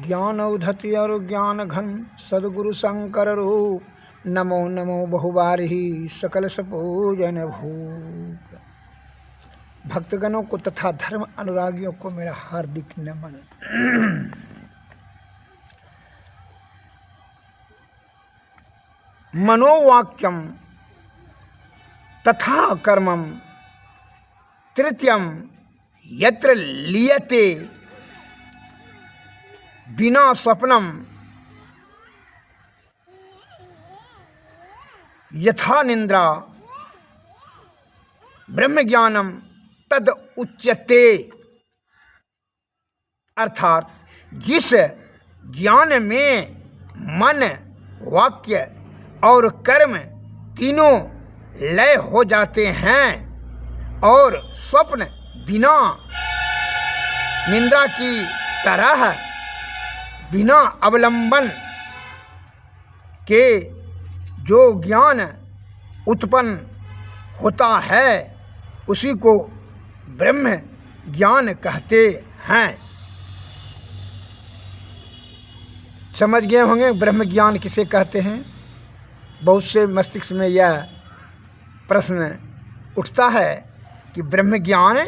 ज्ञान उधति और ज्ञान घन सद्गुरु शंकर रूप, नमो नमो बहुबारही सकल सपूजन भूप। भक्तगणों को तथा धर्म अनुरागियों को मेरा हार्दिक नमन। मनोवाक्यम तथा कर्मम तृतीयम यत्र लीयते बिना स्वप्नम यथा निंद्रा ब्रह्म ज्ञानम तद उच्यते। अर्थात जिस ज्ञान में मन, वाक्य और कर्म तीनों लय हो जाते हैं और स्वप्न बिना निंद्रा की तरह बिना अवलंबन के जो ज्ञान उत्पन्न होता है उसी को ब्रह्म ज्ञान कहते हैं। समझ गए होंगे ब्रह्म ज्ञान किसे कहते हैं। बहुत से मस्तिष्क में यह प्रश्न उठता है कि ब्रह्म ज्ञान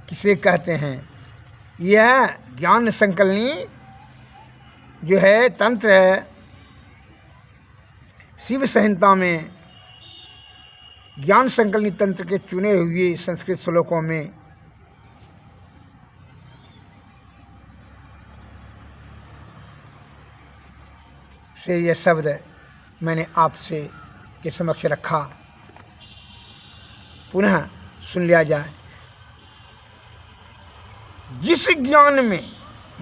किसे कहते हैं। यह ज्ञान संकलनी जो है तंत्र है, शिव संहिता में ज्ञान संकलनी तंत्र के चुने हुए संस्कृत श्लोकों में से यह शब्द मैंने आपसे के समक्ष रखा। पुनः सुन लिया जाए। जिस ज्ञान में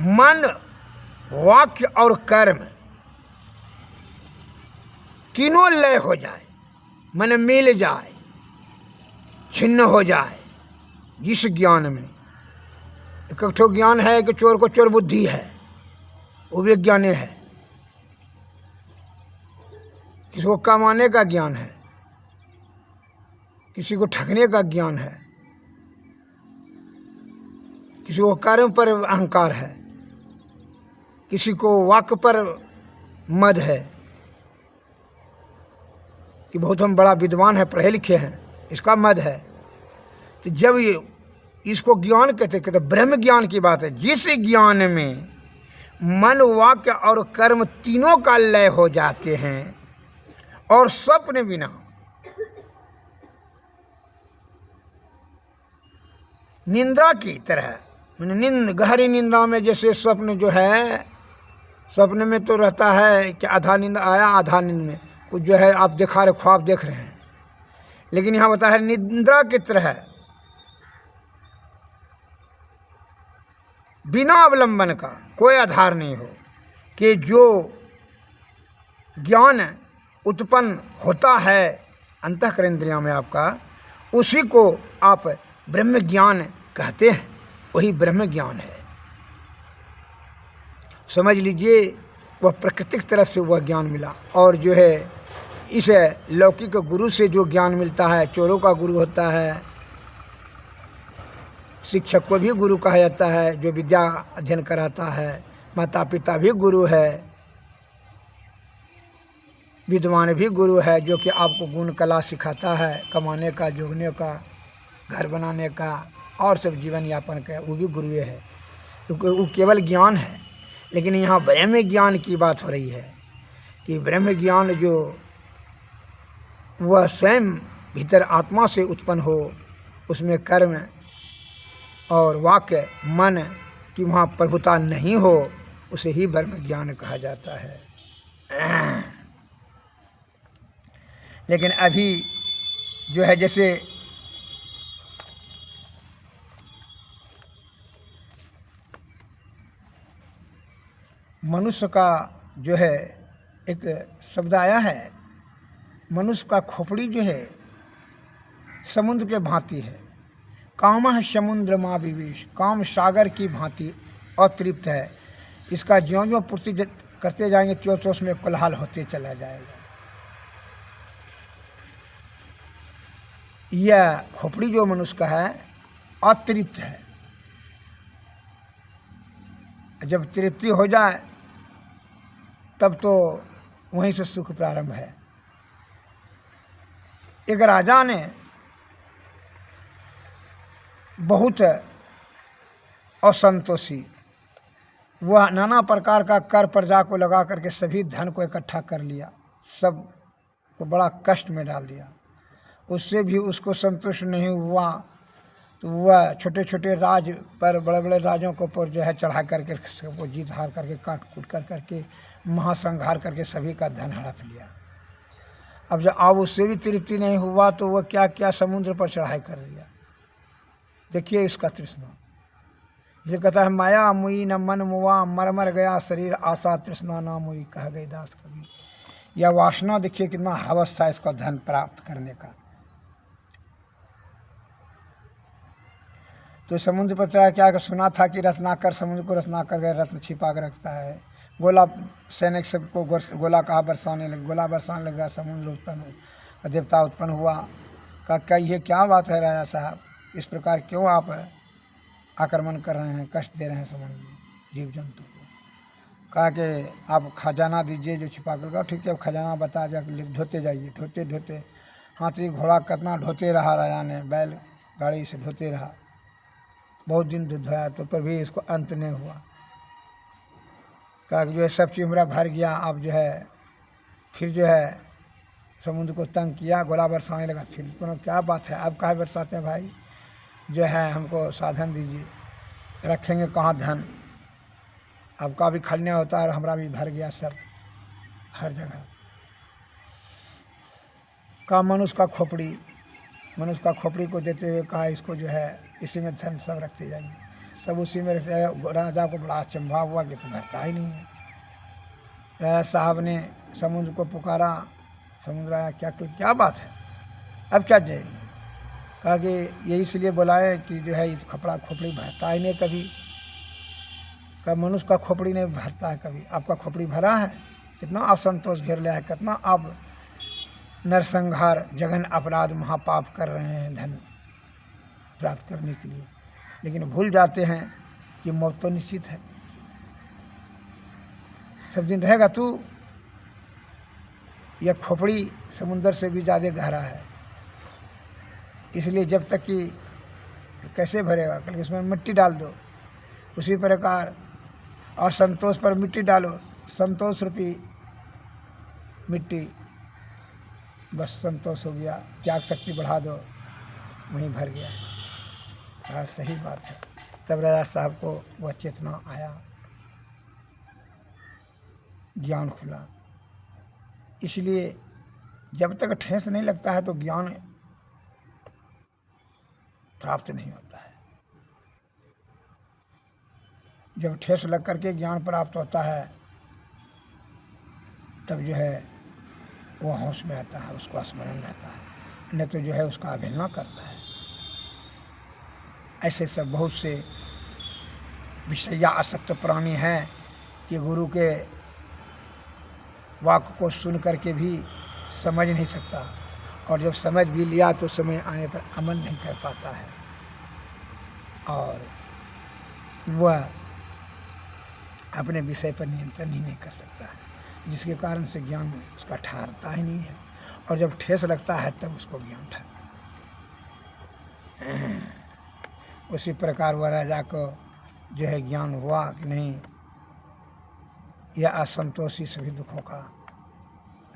मन, वाक्य और कर्म तीनों लय हो जाए, मन मिल जाए, छिन्न हो जाए, जिस ज्ञान में एक ठो ज्ञान है कि चोर को चोर बुद्धि है, वो भी ज्ञान है। किसी को कमाने का ज्ञान है, किसी को ठगने का ज्ञान है, किसी को कर्म पर अहंकार है, किसी को वाक्य पर मद है कि बहुत हम बड़ा विद्वान है, पढ़े लिखे हैं, इसका मद है। तो जब ये इसको ज्ञान कहते ब्रह्म ज्ञान की बात है। जिस ज्ञान में मन, वाक्य और कर्म तीनों का लय हो जाते हैं और स्वप्न बिना निंद्रा की तरह, गहरी निंद्रा में जैसे स्वप्न जो है, स्वप्न में तो रहता है कि आधा नींद आया, आधा नींद में कुछ जो है आप दिखा रहे, ख्वाब देख रहे हैं, लेकिन यहाँ बता है निंद्रा की तरह बिना अवलंबन का, कोई आधार नहीं हो, कि जो ज्ञान उत्पन्न होता है अंतःकरण इंद्रियों में आपका, उसी को आप ब्रह्म ज्ञान कहते हैं। वही ब्रह्म ज्ञान है। समझ लीजिए वह प्राकृतिक तरफ से वह ज्ञान मिला, और जो है इस लौकिक गुरु से जो ज्ञान मिलता है, चोरों का गुरु होता है, शिक्षक को भी गुरु कहा जाता है, जो विद्या अध्ययन कराता है, माता पिता भी गुरु है, विद्वान भी गुरु है, जो कि आपको गुण कला सिखाता है, कमाने का, जोगने का, घर बनाने का और सब जीवन यापन का, वो भी गुरु है। वो केवल ज्ञान है। लेकिन यहाँ ब्रह्म ज्ञान की बात हो रही है कि ब्रह्म ज्ञान जो वह स्वयं भीतर आत्मा से उत्पन्न हो, उसमें कर्म और वाक्य, मन की वहाँ प्रभुता नहीं हो, उसे ही ब्रह्म ज्ञान कहा जाता है। लेकिन अभी जो है जैसे मनुष्य का जो है एक शब्द आया है, मनुष्य का खोपड़ी जो है समुद्र के भांति है। कामः समुद्र मा विवेश, काम सागर की भांति अतृप्त है। इसका ज्यों ज्यों पूर्ति करते जाएंगे त्यों त्यों उसमें कोलाहल होते चला जाएगा। यह खोपड़ी जो मनुष्य का है अतृप्त है। जब तृप्ति हो जाए तब तो वहीं से सुख प्रारंभ है। एक राजा ने बहुत असंतोषी, वह नाना प्रकार का कर प्रजा को लगा करके सभी धन को इकट्ठा कर लिया, सब को बड़ा कष्ट में डाल दिया। उससे भी उसको संतुष्ट नहीं हुआ तो वह छोटे छोटे राज पर, बड़े बड़े राजों को ऊपर जो है चढ़ा करके सबको जीत हार करके काट कूट कर करके महासंहार करके सभी का धन हड़प लिया। अब जब उससे भी तृप्ति नहीं हुआ तो वह क्या क्या समुद्र पर चढ़ाई कर दिया। देखिए इसका तृष्णा, ये कहता है माया मुई न मन मुआ, मर मर गया शरीर आशा तृष्णा ना मुई, कह गए दास कवि। यह वासना देखिए कितना हवस था इसका धन प्राप्त करने का। तो समुद्र पर चढ़ा क्या सुना था कि रत्नाकर समुद्र को रत्नाकर गए रत्न छिपा कर रखता है। गोला सैनिक सबको गोला कहा बरसाने लगे, गोला बरसाने लगा, समुद्र उत्पन्न हुआ, देवता उत्पन्न हुआ। कहा क्या ये क्या बात है राजा साहब, इस प्रकार क्यों आप आक्रमण कर रहे हैं, कष्ट दे रहे हैं समुद्र जीव जंतु को। कहा कि आप खजाना दीजिए जो छिपा कर। ठीक है खजाना बता दिया, ढोते जाइए। ढोते ढोते हाथी घोड़ा कितना ढोते रहा राजा ने, बैल गाड़ी से ढोते रहा, बहुत दिन दूध धोया तो पर भी इसको अंत नहीं हुआ। कहा कि जो है सब चीज मेरा भर गया। अब जो है फिर जो है समुद्र को तंग किया, गोला बरसाने लगा। फिर तो क्या बात है, अब कहाँ बरसाते हैं भाई, जो है हमको साधन दीजिए, रखेंगे कहाँ धन, आपका भी खलने होता है और हमारा भी भर गया सब हर जगह। कहा मनुष्य का खोपड़ी, मनुष्य का खोपड़ी को देते हुए कहा इसको जो है इसी में धन सब रखते जाइए। सब उसी में रखते। राजा को बड़ा अचंभा हुआ कि तो भरता ही नहीं है। राजा साहब ने समुद्र को पुकारा, समुद्र आया, क्या क्या बात है, अब क्या चाहिए। कहा कि ये इसलिए बुलाए कि जो है खपड़ा खोपड़ी भरता ही नहीं कभी। कहा मनुष्य का खोपड़ी नहीं भरता है कभी, आपका खोपड़ी भरा है। कितना असंतोष घेर लिया है, कितना आप नरसंहार जघन अपराध महापाप कर रहे हैं धन प्राप्त करने के लिए, लेकिन भूल जाते हैं कि मौत तो निश्चित है, सब दिन रहेगा तू। यह खोपड़ी समुंदर से भी ज़्यादा गहरा है, इसलिए जब तक कि कैसे भरेगा, कल इसमें मिट्टी डाल दो। उसी प्रकार असंतोष पर मिट्टी डालो, संतोष रूपी मिट्टी, बस संतोष हो गया, त्याग शक्ति बढ़ा दो, वहीं भर गया। हाँ सही बात है। तब राजा साहब को वह चेतना आया, ज्ञान खुला। इसलिए जब तक ठेस नहीं लगता है तो ज्ञान प्राप्त नहीं होता है। जब ठेस लग करके ज्ञान प्राप्त होता है तब जो है वो होश में आता है, उसको स्मरण रहता है, नहीं तो जो है उसका अवहेलना करता है। ऐसे सब बहुत से विषया आसक्त प्राणी हैं कि गुरु के वाक्य को सुन करके भी समझ नहीं सकता, और जब समझ भी लिया तो समय आने पर अमल नहीं कर पाता है, और वह अपने विषय पर नियंत्रण ही नहीं कर सकता है, जिसके कारण से ज्ञान उसका ठहरता ही नहीं है। और जब ठेस लगता है तब उसको ज्ञान ठहरता है। उसी प्रकार वह राजा को जो है ज्ञान हुआ कि नहीं, यह असंतोषी सभी दुखों का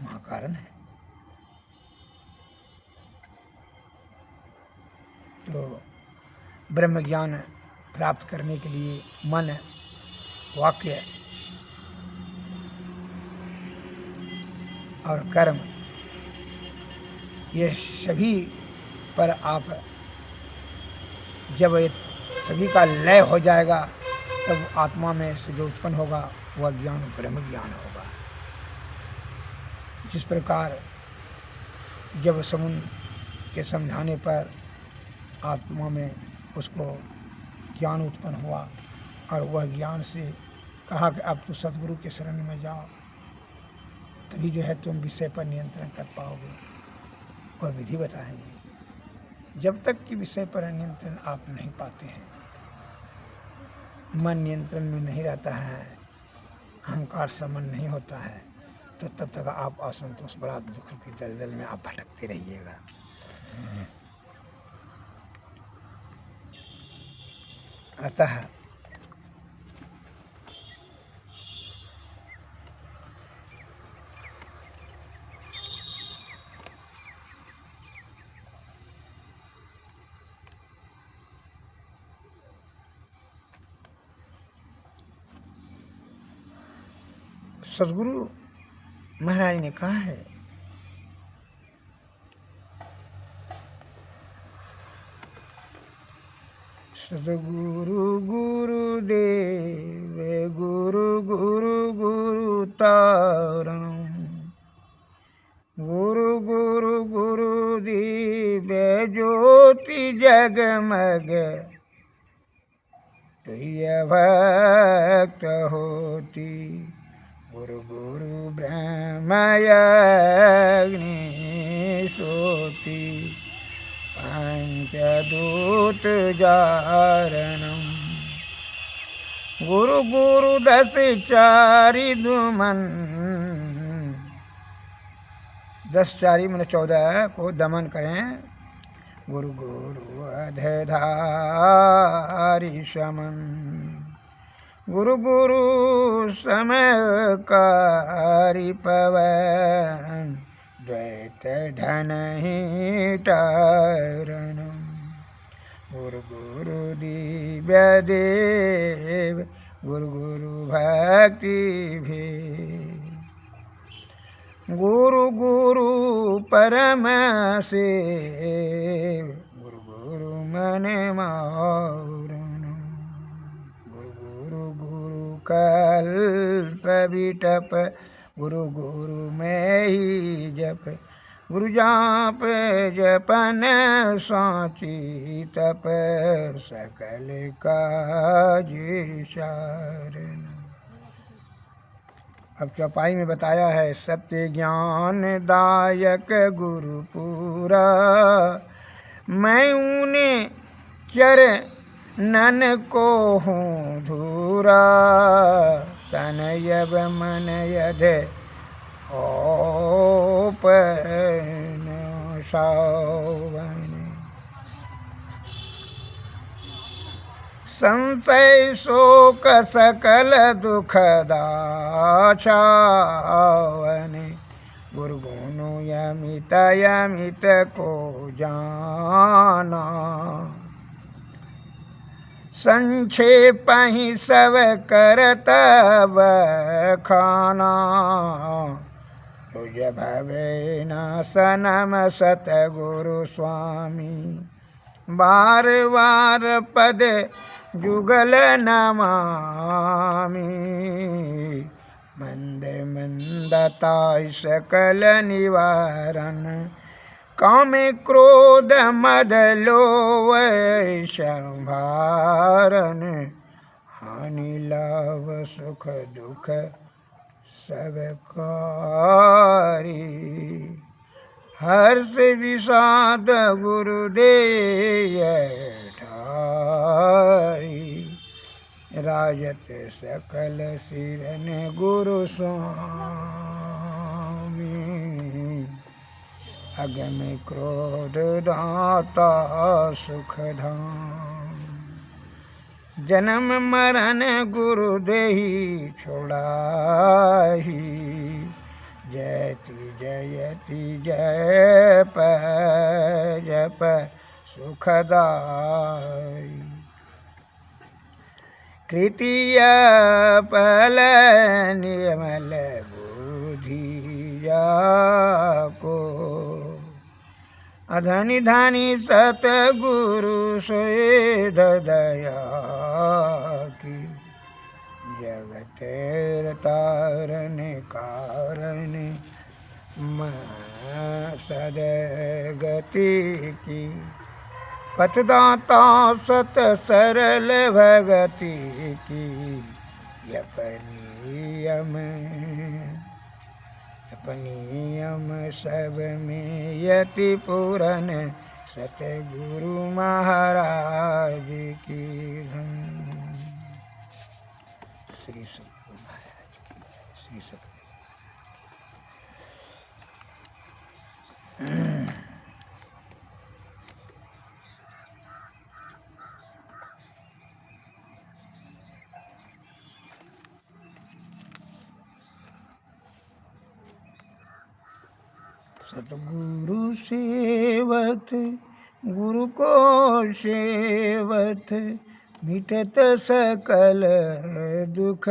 महाकारण है। तो ब्रह्म ज्ञान प्राप्त करने के लिए मन, वाक्य और कर्म, ये सभी पर आप जब ये सभी का लय हो जाएगा तब आत्मा में से जो उत्पन्न होगा वह ज्ञान ब्रह्म ज्ञान होगा। जिस प्रकार जब समुद्र के समझाने पर आत्मा में उसको ज्ञान उत्पन्न हुआ और वह ज्ञान से कहा कि अब तो सद्गुरु के शरण में जाओ, तभी जो है तुम विषय पर नियंत्रण कर पाओगे, और विधि बताएंगे। जब तक कि विषय पर नियंत्रण आप नहीं पाते हैं मन नियंत्रण में नहीं रहता है, अहंकार समन नहीं होता है, तो तब तक आप असंतोष बड़ा दुख की दलदल में आप भटकते रहिएगा। अतः सदगुरु महाराज ने कहा है, सदगुरु गुरुदेव गुरु गुरु गुरु तारणम, गुरु गुरु गुरु दिव्य ज्योति जगमग, तुय भक्त होती, गुरु गुरु ब्रह्मयग्नि सोति, पंचदूत जारणम, गुरु गुरु दस चारि दुमन, 10 चारि मन 14 को दमन करें, गुरु गुरु अधधारी शमन, गुरु गुरु समकारी पवन, द्वैत धन ही तारणम, गुरु गुरु दिव्य देव, गुरु गुरु भक्ति भेद, गुरु गुरु परम सेव, गुरु गुरु मन मौरणम, गुरु गुरु गुरु कल्प विटप, गुरु गुरु में ही जप, गुरु जाप जपन साची तप, सकल काज सारण। अब चौपाई में बताया है, सत्य ज्ञान दायक गुरु पूरा, मैं उन्हें चरणन को हूँ धूरा, तन यब मन यध ओपन सावन, संशय शोक सकल दुख दाछावन, गुरु गुनु यमित यमित को जाना, संक्षेप ही सब करतब खाना, तुझ भवे न सनम सतगुरु स्वामी, बार बार पद जुगल नमामि, मंद मंदताय सकल निवारण, काम क्रोध मद लोभ संभारन, हानि लाभ सुख दुख सब कारी, हर्ष विषाद गुरुदेय ठारी, राजत सकल सिरन गुरु स्वामी, अगम क्रोध दाता सुख धाम, जन्म मरण गुरु देहि छोड़ाही, जयति जयति जप जप सुखदाई, कृतीय पल निर्मल बुद्धि जाको, अधनि धनि सतगुरु स्वेद दया की, जगत तारण कारण सदगति की, पथदाता सत सरल भगति की, अपनियम सब में यति पूरन, सतगुरु महाराज की धन। श्री सतगुरु महाराज की जय। श्री सतगुरु। सतगुरु सेवत गुरु को सेवत मिटत सकल दुख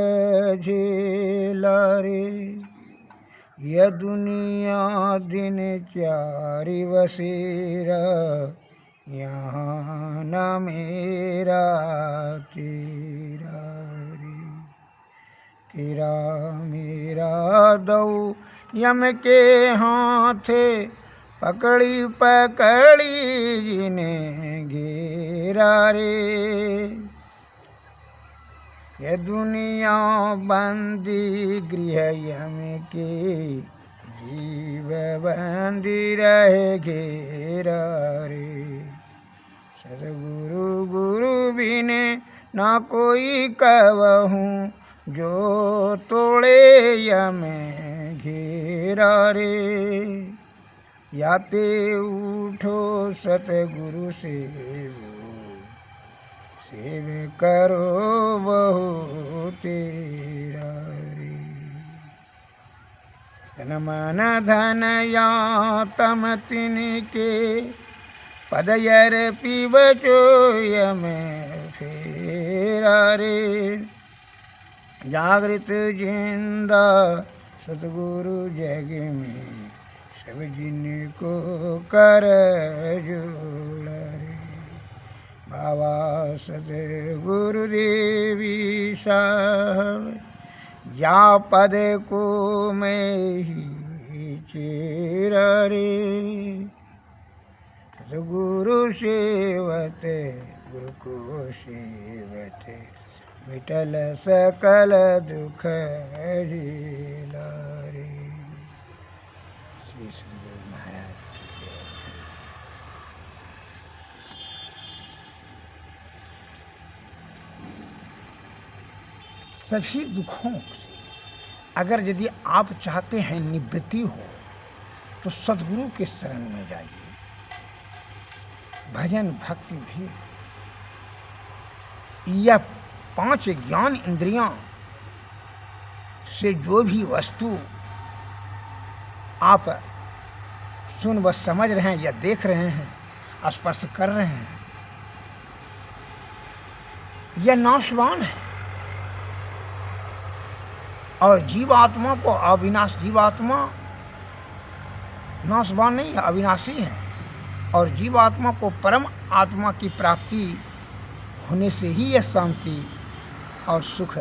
झेला रे। यह दुनिया दिन चारि बसेरा, यहाँ न मेरा तेरा रे। तेरा मेरा दऊ यम के हाथे, पकड़ी पकड़ी जिन्हें घेरा रे। ये दुनिया बंदी गृह यम के, जीव बंदी रहे घेरा रे। सतगुरु गुरु बिने ना कोई कहूँ, जो तोड़े यम घेरा रे। याते उठो सतगुरु सेवो, सेव करो बहु तेरा रे। तन मन धन या तम तिनके, पदयर पीब चोय में फेरा रे। जागृत जिंदा सतगुरु जग में, सब जिनको कर जोड़ा रे। बाबा सतगुरु देवी साहब, जा पद को मैं ही चेरा रे। सतगुरु सेवत गुरु को सेवत, मिटल सकल दुख झेला रे। श्री सतगुरु महाराज की जय। सभी दुखों से अगर यदि आप चाहते हैं निवृत्ति हो, तो सतगुरु के शरण में जाइए। भजन भक्ति भी, यह 5 ज्ञान इंद्रियां से जो भी वस्तु आप सुन व समझ रहे हैं या देख रहे हैं, स्पर्श कर रहे हैं, यह नाशवान है। और जीवात्मा को अविनाश, जीवात्मा नाशवान नहीं है, अविनाशी है। और जीवात्मा को परम आत्मा की प्राप्ति होने से ही यह शांति और सुख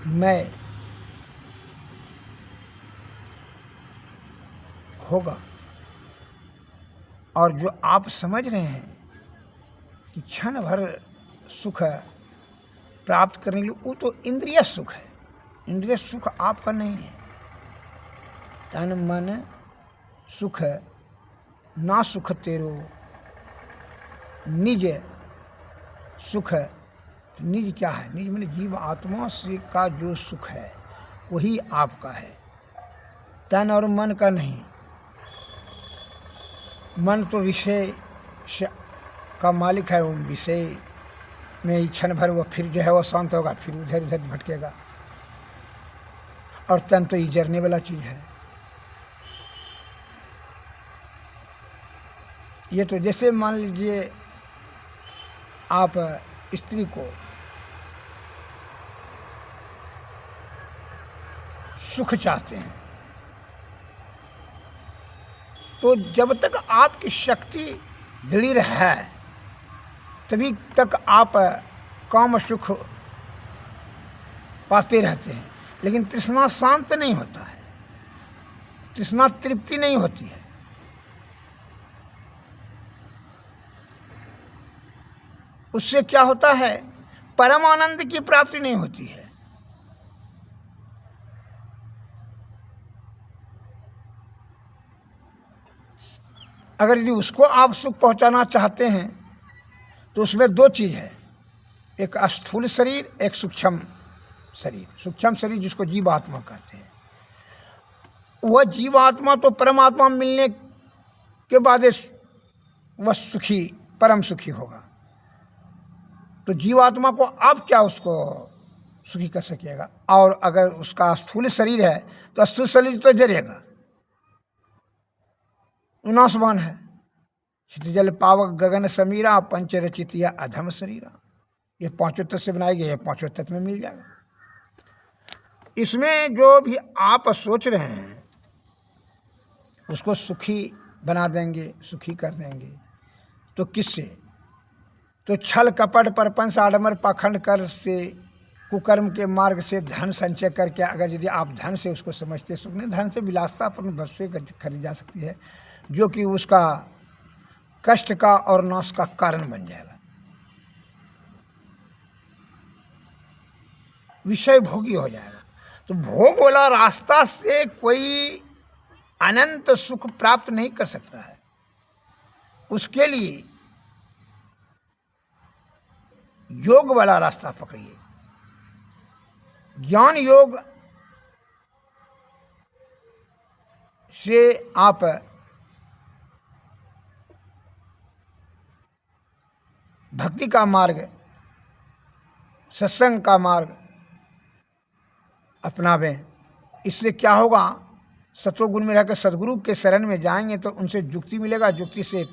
में होगा। और जो आप समझ रहे हैं कि क्षण भर सुख प्राप्त करने के लिए, वो तो इंद्रिय सुख है। इंद्रिय सुख आपका नहीं है। तन मन सुख ना सुख तेरो, निज सुख। तो निज क्या है? निज मैंने जीव आत्मा से का जो सुख है वही आपका है, तन और मन का नहीं। मन तो विषय का मालिक है, वो विषय में ही क्षण भर वो फिर जो है वो शांत होगा, फिर उधर उधर भटकेगा। और तन तो ये जरने वाला चीज़ है। ये तो जैसे मान लीजिए आप स्त्री को सुख चाहते हैं, तो जब तक आपकी शक्ति दृढ़ है तभी तक आप काम सुख पाते रहते हैं। लेकिन तृष्णा शांत नहीं होता है, तृष्णा तृप्ति नहीं होती है। उससे क्या होता है? परम आनंद की प्राप्ति नहीं होती है। अगर यदि उसको आप सुख पहुंचाना चाहते हैं तो उसमें 2 चीज़ है, एक स्थूल शरीर, एक सूक्ष्म शरीर, सूक्ष्म शरीर जिसको जीवात्मा कहते हैं, वह जीवात्मा तो परमात्मा मिलने के बाद वह सुखी, परम सुखी होगा। तो जीवात्मा को अब क्या उसको सुखी कर सकेगा? और अगर उसका स्थूल शरीर है तो स्थूल शरीर तो जरेगा, नाशवान है। क्षिति जल पावक गगन समीरा पंच रचितिया अधम शरीरा, ये पांचों तत्व से बनाई गई है, पांचों तत्व में मिल जाएगा। इसमें जो भी आप सोच रहे हैं उसको सुखी बना देंगे, सुखी कर देंगे, तो किससे? तो छल कपट परपंच आडम्बर पाखंड कर से, कुकर्म के मार्ग से धन संचय करके, अगर यदि आप धन से उसको समझते, सुख नहीं, धन से विलासता अपने बस से खरीदी जा सकती है, जो कि उसका कष्ट का और नाश का कारण बन जाएगा। विषय भोगी हो जाएगा। तो भोग वाला रास्ता से कोई अनंत सुख प्राप्त नहीं कर सकता है। उसके लिए योग वाला रास्ता पकड़िए। ज्ञान योग से आप भक्ति का मार्ग, सत्संग का मार्ग अपनावें। इससे क्या होगा? सत्वगुण में रहकर सदगुरु के शरण में जाएंगे तो उनसे युक्ति मिलेगा, युक्ति से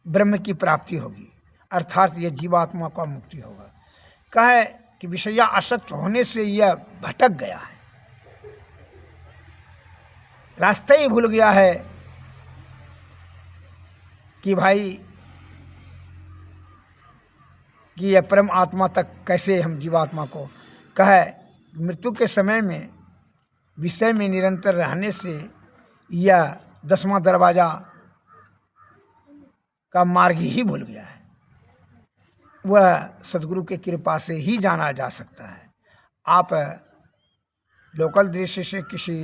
ब्रह्म की प्राप्ति होगी, अर्थात यह जीवात्मा का मुक्ति होगा। कहे कि विषया आसक्त होने से यह भटक गया है, रास्ता ही भूल गया है कि भाई कि यह परम आत्मा तक कैसे हम जीवात्मा को। कहे मृत्यु के समय में विषय में निरंतर रहने से यह 10वां दरवाजा का मार्ग ही भूल गया है। वह सदगुरु के कृपा से ही जाना जा सकता है। आप लोकल दृश्य से किसी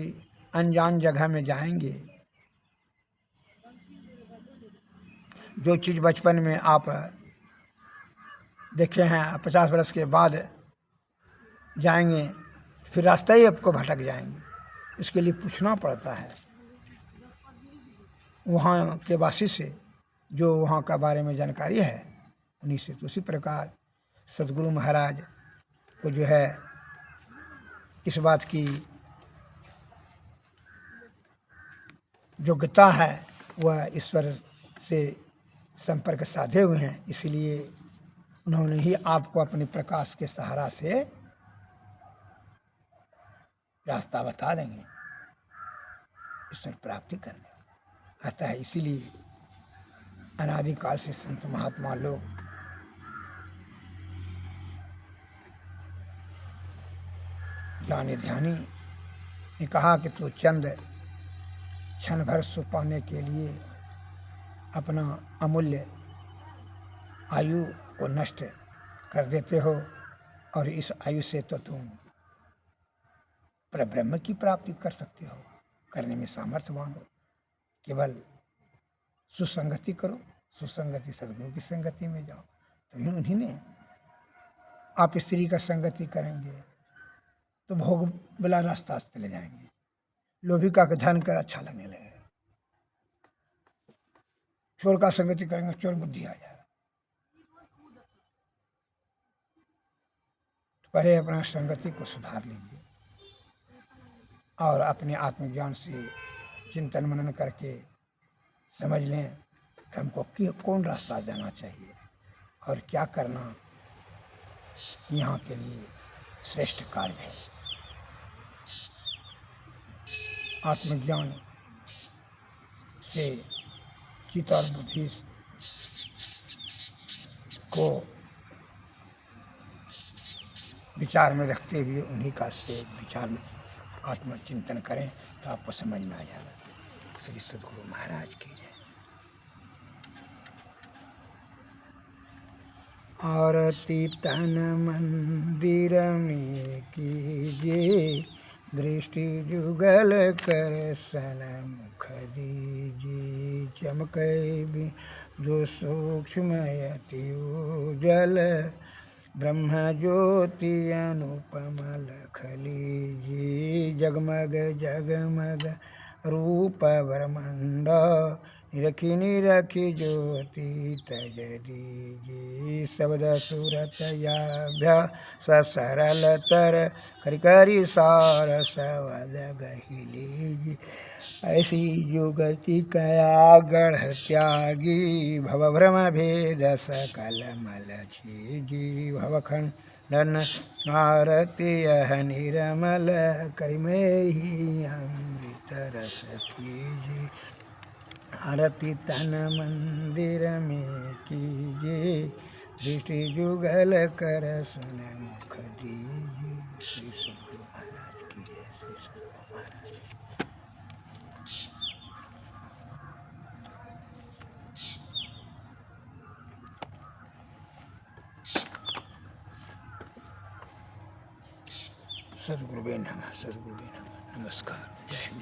अनजान जगह में जाएंगे, जो चीज़ बचपन में आप देखे हैं, 50 वर्ष के बाद जाएंगे फिर रास्ता ही आपको भटक जाएंगे। इसके लिए पूछना पड़ता है वहाँ के वासी से, जो वहाँ का बारे में जानकारी है उन्हीं से। तो उसी प्रकार सदगुरु महाराज को जो है इस बात की योग्यता है, वह ईश्वर से संपर्क साधे हुए हैं, इसलिए उन्होंने ही आपको अपने प्रकाश के सहारा से रास्ता बता देंगे ईश्वर प्राप्ति करने आता है। इसीलिए अनादिकाल से संत महात्मा लोग ज्ञानी ध्यानी ने कहा कि तू चंद क्षण भर सुख पाने के लिए अपना अमूल्य आयु को नष्ट कर देते हो, और इस आयु से तो तुम परब्रह्म की प्राप्ति कर सकते हो, करने में सामर्थ्यवान हो। केवल सुसंगति करो, सुसंगति सदगुरु की संगति में जाओ, तभी उन्हीं ने आप स्त्री का संगति करेंगे तो भोग वाला रास्ता से चले जाएंगे, लोभी का धन का अच्छा लगने लगेगा, चोर का संगति करेंगे चोर बुद्धि आ जाएगा। तो पहले अपना संगति को सुधार लीजिए और अपने आत्मज्ञान से चिंतन मनन करके समझ लें कि हमको कौन रास्ता जाना चाहिए और क्या करना यहाँ के लिए श्रेष्ठ कार्य है। आत्मज्ञान से चित्त और बुद्धि को विचार में रखते हुए उन्हीं का से विचार में आत्मचिंतन करें तो आपको समझ में आ जाएगा। श्री सद्गुरु महाराज की जय। आरती तन मंदिर में कीजिए, दृष्टि जुगल कर सन्मुख दीजिए, चमकै भी जो सूक्ष्म अति उजल, ब्रह्म ज्योति अनुपम लख लीजी जगमग जगमग रूप ब्रह्मंड निरखी निरखी ज्योति तज दीजी शब्द सूरत याभ्य सरल तर करि करि सार सवद गहि लीजी ऐसी युगति कया गढ़ त्यागी भव भ्रम भेद सकल मल छीजी भव खंडन आरती यह निरमल करिमे ही अमृत रस पीजी आरती तन मंदिर में कीजिए दृष्टि जुगल कर सुन मुख दीजिए। श्री सद्गुरु महाराज की जय। श्री सद्गुरु महाराज। सद्गुरुवे नमः। सद्गुरुवे नमः। नमस्कार।